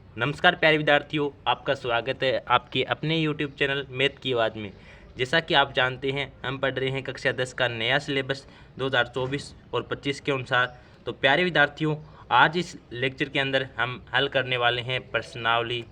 नमस्कार प्यारे विद्यार्थियों, आपका स्वागत है आपके अपने YouTube चैनल मैथ की आवाज़ में। जैसा कि आप जानते हैं, हम पढ़ रहे हैं कक्षा 10 का नया सिलेबस 2024 और 25 के अनुसार। तो प्यारे विद्यार्थियों, आज इस लेक्चर के अंदर हम हल करने वाले हैं प्रश्नावली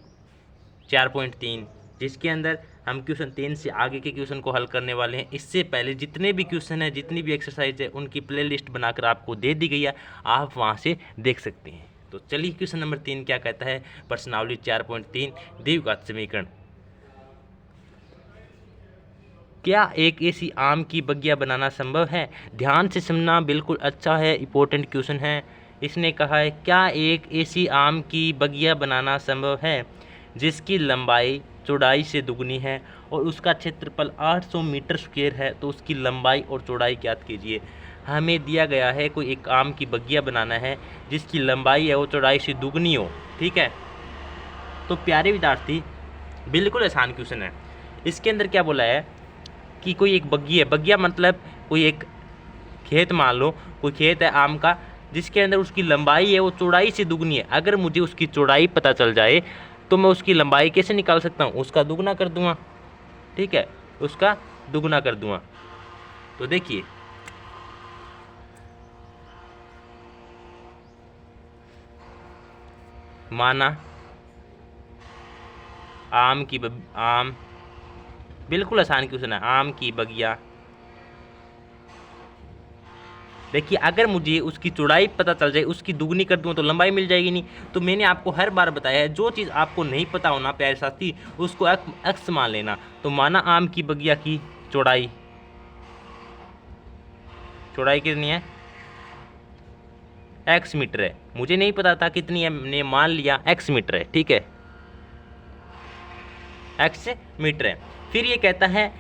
4.3, जिसके अंदर हम क्वेश्चन 3 से आगे के क्वेश्चन को हल करने वाले हैं। इससे पहले जितने भी क्वेश्चन हैं, जितनी भी एक्सरसाइज है, उनकी प्लेलिस्ट बनाकर आपको दे दी गई है, आप वहाँ से देख सकते हैं। तो चलिए, क्वेश्चन नंबर 3 क्या कहता है। प्रश्नावली 4.3 द्विघात समीकरण। क्या एक ऐसी आम की बगिया बनाना संभव है? ध्यान से सुनना, बिल्कुल अच्छा है, इंपॉर्टेंट क्वेश्चन है। इसने कहा है, क्या एक ऐसी आम की बगिया बनाना संभव है जिसकी लंबाई चौड़ाई से दुगनी है और उसका क्षेत्रफल 800 मीटर स्क्वायर है? तो उसकी लंबाई और चौड़ाई ज्ञात कीजिए। हमें दिया गया है कोई एक आम की बगिया बनाना है जिसकी लंबाई है वो चौड़ाई से दुगनी हो। ठीक है, तो प्यारे विद्यार्थी, बिल्कुल आसान क्वेश्चन है। इसके अंदर क्या बोला है कि कोई एक बगिया है। बगिया मतलब कोई एक खेत, मान लो कोई खेत है आम का, जिसके अंदर उसकी लंबाई है वो चौड़ाई से दुगनी है। अगर मुझे उसकी चौड़ाई पता चल जाए तो मैं उसकी लंबाई कैसे निकाल सकता हूँ? उसका दुगना कर दूंगा। ठीक है, उसका दुगना कर दूंगा। तो देखिए, माना आम, बिल्कुल आसान क्वेश्चन है, आम की बगिया। देखिए, अगर मुझे उसकी चौड़ाई पता चल जाए, उसकी दुगनी कर दूँ तो लंबाई मिल जाएगी नहीं। तो मैंने आपको हर बार बताया है, जो चीज़ आपको नहीं पता होना प्यारे साथी, उसको एक्स मान लेना। तो माना आम की बगिया की चौड़ाई कितनी है? एक्स मीटर है। मुझे नहीं पता था कितनी है, मैंने मान लिया एक्स मीटर है। ठीक है, एक्स मीटर है। फिर ये कहता है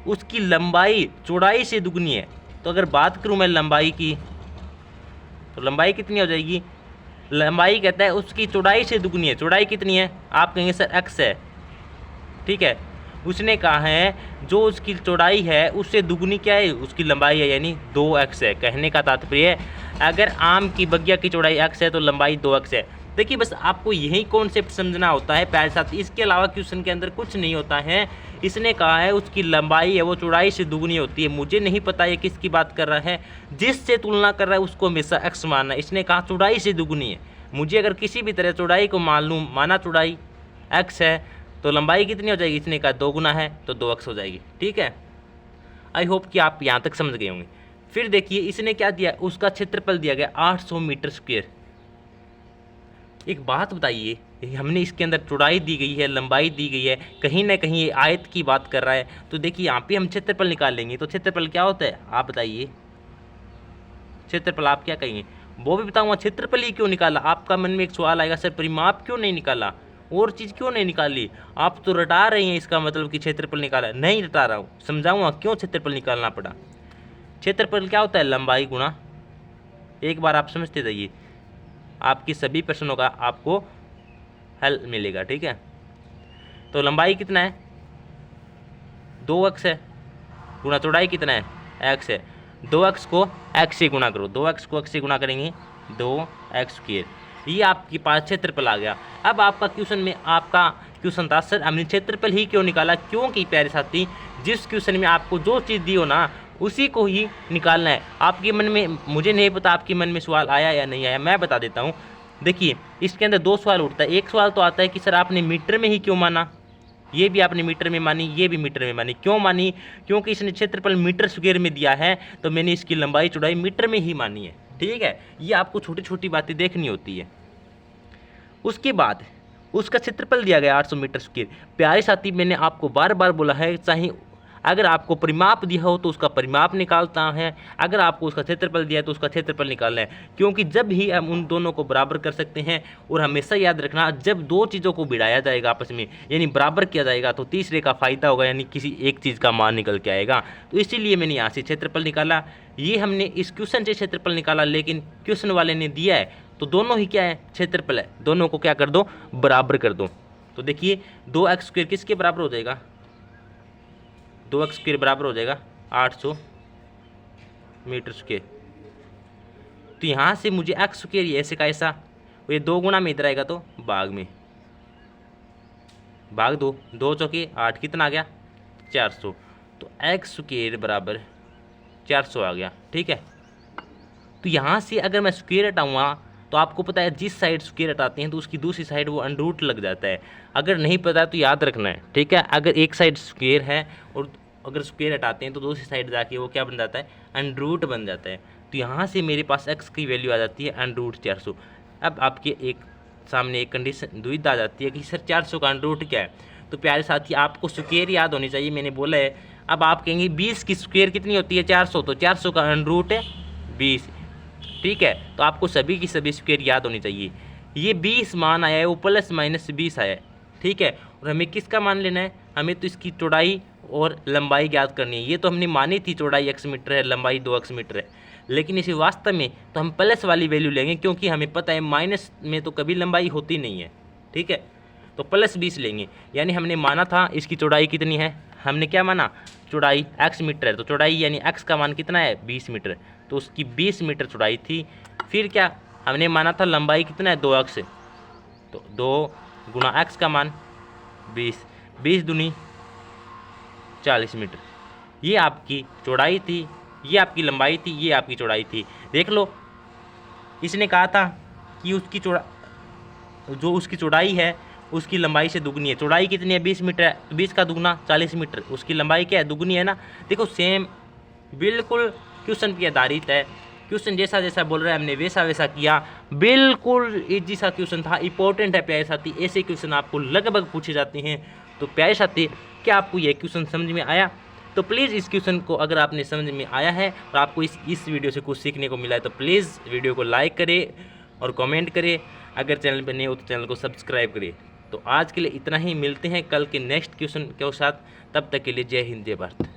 उसकी लंबाई चौड़ाई से दुगनी है। तो अगर बात करूं मैं लंबाई की, तो लंबाई कितनी हो जाएगी? लंबाई कहता है उसकी चौड़ाई से दुगनी है। चौड़ाई कितनी है? आप कहेंगे सर एक्स है। ठीक है, उसने कहा है जो उसकी चौड़ाई है उससे दुगनी क्या है? उसकी लंबाई है, यानी 2x है। कहने का तात्पर्य है, अगर आम की बगिया की चौड़ाई x है तो लंबाई 2x है। देखिए, बस आपको यही कॉन्सेप्ट समझना होता है प्यारे साथ, इसके अलावा क्वेश्चन के अंदर कुछ नहीं होता है। इसने कहा है उसकी लंबाई है वो चौड़ाई से दुगनी होती है। मुझे नहीं पता ये किसकी बात कर रहा है, जिससे तुलना कर रहा है उसको हमेशा x मानना है। इसने कहा चौड़ाई से दुगनी है। मुझे अगर किसी भी तरह चौड़ाई को मान लूँ, माना चौड़ाई x है, तो लंबाई कितनी हो जाएगी? इसने कहा 2 गुना है तो 2x हो जाएगी। ठीक है, आई होप कि आप यहाँ तक समझ गए होंगे। फिर देखिए, इसने क्या दिया? उसका क्षेत्रफल दिया गया 800 मीटर स्क्वायर। एक बात बताइए, हमने इसके अंदर चौड़ाई दी गई है, लंबाई दी गई है, कहीं ना कहीं ये आयत की बात कर रहा है। तो देखिए, यहाँ पे हम क्षेत्रफल निकाल लेंगे। तो क्षेत्रफल क्या होता है, आप बताइए? क्षेत्रफल आप क्या कहेंगे? वो भी बताऊंगा। क्षेत्रफल ही क्यों निकाला? आपका मन में एक सवाल आएगा, सर परिमाप क्यों नहीं निकाला, और चीज़ क्यों नहीं निकाली? आप तो रटा रही हैं, इसका मतलब कि क्षेत्रफल निकाला। नहीं रटा रहा हूँ, समझाऊंगा क्यों क्षेत्रफल निकालना पड़ा। क्षेत्रफल क्या होता है? लंबाई गुणा, एक बार आप समझते जाइए, आपकी सभी प्रश्नों का आपको हल मिलेगा। ठीक है, तो लंबाई कितना है? 2x है, गुणा चौड़ाई कितना है? x है। 2x को x से गुणा करो, 2x को x से गुणा करेंगे 2x स्क्वायर। ये आपके पास क्षेत्रफल आ गया। अब आपका क्वेश्चन में आपका क्वेश्चन था, सर हमने क्षेत्रफल ही क्यों निकाला? क्योंकि प्यारे साथी, जिस क्वेश्चन में आपको जो चीज़ दी हो ना, उसी को ही निकालना है। आपके मन में, मुझे नहीं पता आपके मन में सवाल आया या नहीं आया, मैं बता देता हूँ। देखिए, इसके अंदर 2 सवाल उठता है। एक सवाल तो आता है कि सर आपने मीटर में ही क्यों माना? ये भी आपने मीटर में मानी, ये भी मीटर में मानी। क्यों मानी? क्योंकि इसने क्षेत्रफल मीटर स्क्वायर में दिया है, तो मैंने इसकी लंबाई चौड़ाई मीटर में ही मानी है। ठीक है, ये आपको छोटी छोटी बातें देखनी होती है। उसके बाद उसका क्षेत्रफल दिया गया 800 मीटर स्क्वायर। प्यारे साथी, मैंने आपको बार बार बोला है, चाहे अगर आपको परिमाप दिया हो तो उसका परिमाप निकालता है, अगर आपको उसका क्षेत्रफल दिया है तो उसका क्षेत्रफल निकालना है। क्योंकि जब ही हम उन दोनों को बराबर कर सकते हैं, और हमेशा याद रखना, जब दो चीज़ों को भिड़ाया जाएगा आपस में, यानी बराबर किया जाएगा, तो तीसरे का फायदा होगा, यानी किसी एक चीज़ का मान निकल के आएगा। तो इसीलिए मैंने यहाँ से क्षेत्रफल निकाला। ये हमने इस क्वेश्चन से क्षेत्रफल निकाला, लेकिन क्वेश्चन वाले ने दिया है तो दोनों ही क्या है? क्षेत्रफल है। दोनों को क्या कर दो? बराबर कर दो। तो देखिए, 2x स्क्वायर किसके बराबर हो जाएगा? 2x स्क्वायर बराबर हो जाएगा 800 मीटर स्क्वायर। तो यहाँ से मुझे x स्क्वायर ऐसे का ऐसा, ये 2 गुना में इधर आएगा तो भाग में, भाग 2, 2 चौके 8, कितना आ गया 400। तो एक्स स्क्वायर बराबर 400 आ गया। ठीक है, तो यहाँ से अगर मैं स्क्वायर हटाऊँगा तो आपको पता है जिस साइड स्क्वायर हटाते हैं तो उसकी दूसरी साइड वो अंडरूट लग जाता है। अगर नहीं पता तो याद रखना है। ठीक है, अगर एक साइड स्क्वायर है और अगर स्क्वायर हटाते हैं तो दूसरी साइड जाके वो क्या बन जाता है, अंडरूट बन जाता है। तो यहाँ से मेरे पास एक्स की वैल्यू आ जाती है अंडरूट 400। अब आपके एक सामने एक कंडीशन दुविधा आ जाती है कि सर 400 का अंडरूट क्या है। तो प्यारे साथी आपको स्क्वायर याद होनी चाहिए, मैंने बोला है। अब आप कहेंगे 20 की स्क्वायर कितनी होती है 400, तो 400 का अंडरूट है 20। ठीक है, तो आपको सभी की सभी स्क्वायर याद होनी चाहिए। ये 20 मान आया है, वो प्लस माइनस 20 आया है। ठीक है, और हमें किसका मान लेना है, हमें तो इसकी चौड़ाई और लंबाई याद करनी है। ये तो हमने मानी थी चौड़ाई x मीटर है, लंबाई 2x मीटर है, लेकिन इसे वास्तव में तो हम प्लस वाली वैल्यू लेंगे, क्योंकि हमें पता है माइनस में तो कभी लंबाई होती नहीं है। ठीक है, तो प्लस 20 लेंगे। यानी हमने माना था इसकी चौड़ाई कितनी है, हमने क्या माना, चौड़ाई x मीटर है, तो चौड़ाई यानी x का मान कितना है 20 मीटर, तो उसकी 20 मीटर चौड़ाई थी। फिर क्या हमने माना था लंबाई कितना है 2x, तो 2 गुना x का मान 20, 20 दूनी 40 मीटर। ये आपकी चौड़ाई थी, ये आपकी लंबाई थी, ये आपकी चौड़ाई थी। देख लो, इसने कहा था कि जो उसकी चौड़ाई है उसकी लंबाई से दुगनी है। चौड़ाई कितनी है 20 मीटर है, तो 20 का दुगना 40 मीटर, उसकी लंबाई क्या है दुगनी है ना। देखो सेम बिल्कुल क्वेश्चन पे आधारित है। क्वेश्चन जैसा जैसा बोल रहा है हमने वैसा वैसा किया, बिल्कुल इजी सा क्वेश्चन था। इंपॉर्टेंट है प्यारे साथी, ऐसे क्वेश्चन आपको लगभग पूछे जाते हैं। तो प्यारे साथी, क्या आपको यह क्वेश्चन समझ में आया? तो प्लीज़ इस क्वेश्चन को अगर आपने समझ में आया है और आपको इस वीडियो से कुछ सीखने को मिला है तो प्लीज़ वीडियो को लाइक करें और कमेंट करें। अगर चैनल पर नए हो तो चैनल को सब्सक्राइब करें। तो आज के लिए इतना ही, मिलते हैं कल के नेक्स्ट क्वेश्चन के साथ। तब तक के लिए जय हिंद जय भारत।